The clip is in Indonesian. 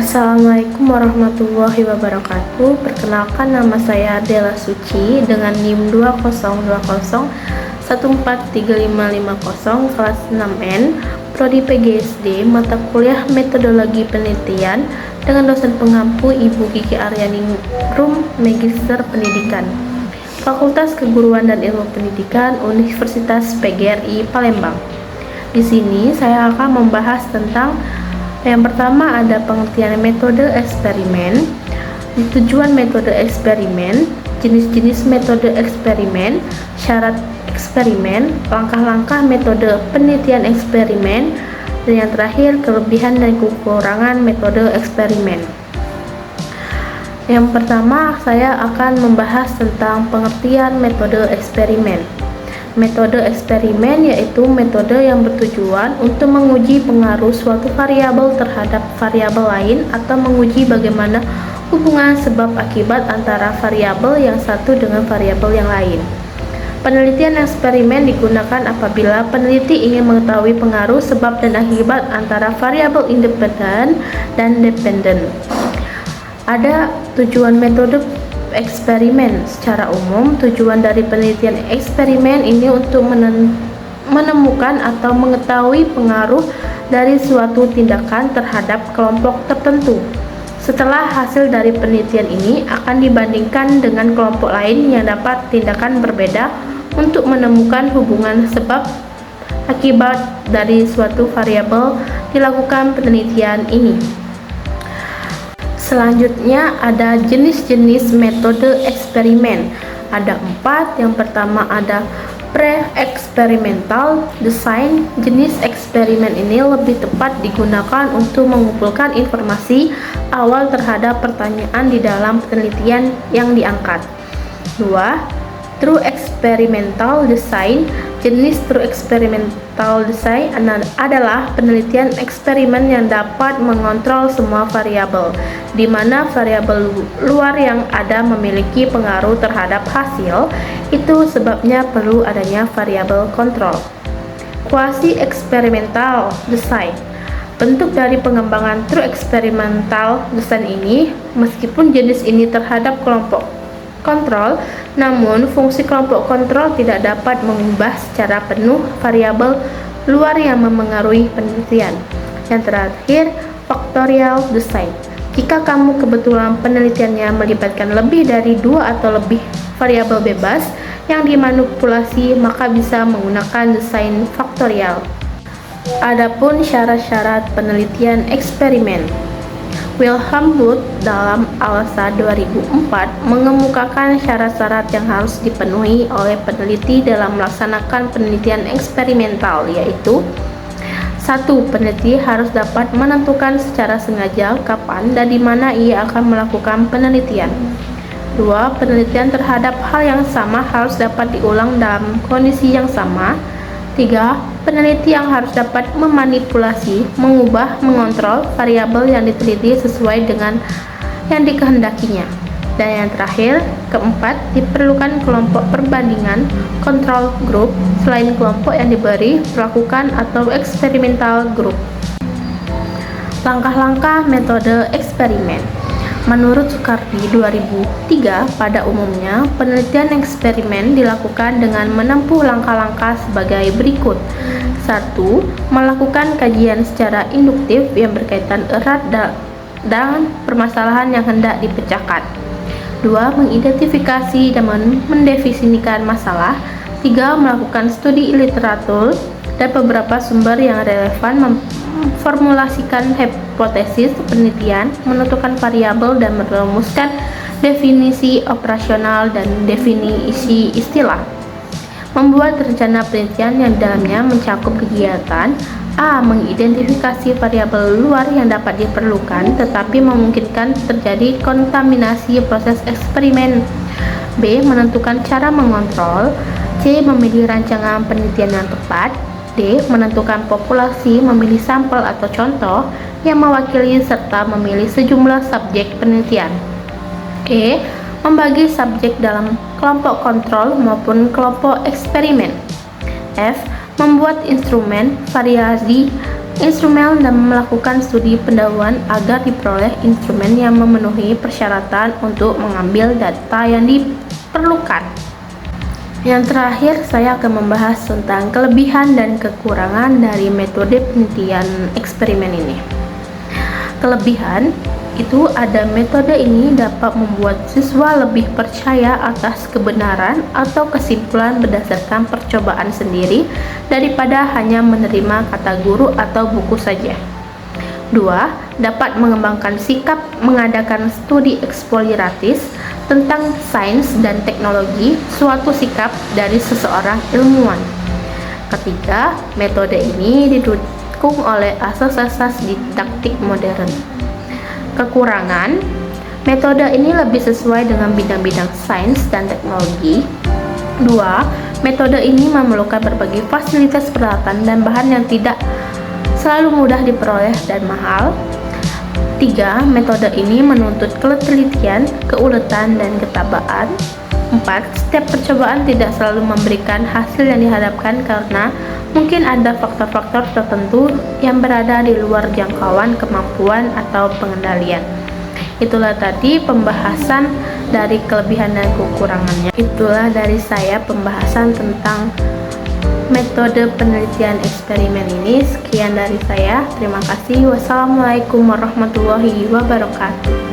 Assalamualaikum warahmatullahi wabarakatuh. Perkenalkan, nama saya Dela Suci dengan NIM 2020143550 kelas 6N, Prodi PGSD, mata kuliah Metodologi Penelitian dengan dosen pengampu Ibu Kiki Aryani Rum, Magister Pendidikan, Fakultas Keguruan dan Ilmu Pendidikan, Universitas PGRI Palembang. Di sini saya akan membahas tentang yang pertama ada pengertian metode eksperimen, tujuan metode eksperimen, jenis-jenis metode eksperimen, syarat eksperimen, langkah-langkah metode penelitian eksperimen, dan yang terakhir kelebihan dan kekurangan metode eksperimen. Yang pertama saya akan membahas tentang pengertian metode eksperimen. Metode eksperimen yaitu metode yang bertujuan untuk menguji pengaruh suatu variabel terhadap variabel lain atau menguji bagaimana hubungan sebab akibat antara variabel yang satu dengan variabel yang lain. Penelitian eksperimen digunakan apabila peneliti ingin mengetahui pengaruh sebab dan akibat antara variabel independen dan dependen. Ada tujuan metode eksperimen. Secara umum, tujuan dari penelitian eksperimen ini untuk menemukan atau mengetahui pengaruh dari suatu tindakan terhadap kelompok tertentu. Setelah hasil dari penelitian ini akan dibandingkan dengan kelompok lain yang dapat tindakan berbeda untuk menemukan hubungan sebab akibat dari suatu variabel dilakukan penelitian ini. Selanjutnya ada jenis-jenis metode eksperimen. Ada 4. Yang pertama ada pre-experimental design. Jenis eksperimen ini lebih tepat digunakan untuk mengumpulkan informasi awal terhadap pertanyaan di dalam penelitian yang diangkat. 2. True experimental design. Jenis true experimental design adalah penelitian eksperimen yang dapat mengontrol semua variabel, di mana variabel luar yang ada memiliki pengaruh terhadap hasil. Itu sebabnya perlu adanya variabel kontrol. Quasi experimental design. Bentuk dari pengembangan true experimental design ini, meskipun jenis ini terhadap kelompok kontrol, namun fungsi kelompok kontrol tidak dapat mengubah secara penuh variabel luar yang memengaruhi penelitian. Yang terakhir, factorial design. Jika kamu kebetulan penelitiannya melibatkan lebih dari 2 atau lebih variabel bebas yang dimanipulasi, maka bisa menggunakan desain faktorial. Adapun syarat-syarat penelitian eksperimen. Wilhelm Wundt dalam ALSA 2004 mengemukakan syarat-syarat yang harus dipenuhi oleh peneliti dalam melaksanakan penelitian eksperimental, yaitu 1. Peneliti harus dapat menentukan secara sengaja kapan dan di mana ia akan melakukan penelitian. 2. Penelitian terhadap hal yang sama harus dapat diulang dalam kondisi yang sama. 3. Peneliti yang harus dapat memanipulasi, mengubah, mengontrol variabel yang diteliti sesuai dengan yang dikehendakinya. Dan yang terakhir, keempat, diperlukan kelompok perbandingan, control group, selain kelompok yang diberi perlakukan atau experimental group. Langkah-langkah metode eksperimen. Menurut Sukardi 2003, pada umumnya penelitian eksperimen dilakukan dengan menempuh langkah-langkah sebagai berikut. 1. Melakukan kajian secara induktif yang berkaitan erat dengan permasalahan yang hendak dipecahkan. 2. Mengidentifikasi dan mendefinisikan masalah. 3. Melakukan studi literatur dan beberapa sumber yang relevan, memformulasikan hipotesis penelitian, menentukan variabel dan merumuskan definisi operasional dan definisi istilah. Membuat rencana penelitian yang dalamnya mencakup kegiatan A. Mengidentifikasi variabel luar yang dapat diperlukan tetapi memungkinkan terjadi kontaminasi proses eksperimen. B. Menentukan cara mengontrol. C. Memilih rancangan penelitian yang tepat. D. Menentukan populasi, memilih sampel atau contoh yang mewakili serta memilih sejumlah subjek penelitian. E. Membagi subjek dalam kelompok kontrol maupun kelompok eksperimen. F. Membuat instrumen, variasi, instrumen dan melakukan studi pendahuluan agar diperoleh instrumen yang memenuhi persyaratan untuk mengambil data yang diperlukan. Yang terakhir, saya akan membahas tentang kelebihan dan kekurangan dari metode penelitian eksperimen ini. Kelebihan itu ada metode ini dapat membuat siswa lebih percaya atas kebenaran atau kesimpulan berdasarkan percobaan sendiri daripada hanya menerima kata guru atau buku saja. 2. Dapat mengembangkan sikap mengadakan studi eksploratif tentang sains dan teknologi, suatu sikap dari seseorang ilmuwan. Ketiga, metode ini didukung oleh asas-asas didaktik modern. Kekurangan, metode ini lebih sesuai dengan bidang-bidang sains dan teknologi. 2. Metode ini memerlukan berbagai fasilitas peralatan dan bahan yang tidak selalu mudah diperoleh dan mahal. 3. Metode ini menuntut ketelitian, keuletan, dan ketabaan. 4. Setiap percobaan tidak selalu memberikan hasil yang diharapkan karena mungkin ada faktor-faktor tertentu yang berada di luar jangkauan kemampuan atau pengendalian. Itulah tadi pembahasan dari kelebihan dan kekurangannya. Itulah dari saya pembahasan tentang metode penelitian eksperimen ini. Sekian dari saya. Terima kasih. Wassalamualaikum warahmatullahi wabarakatuh.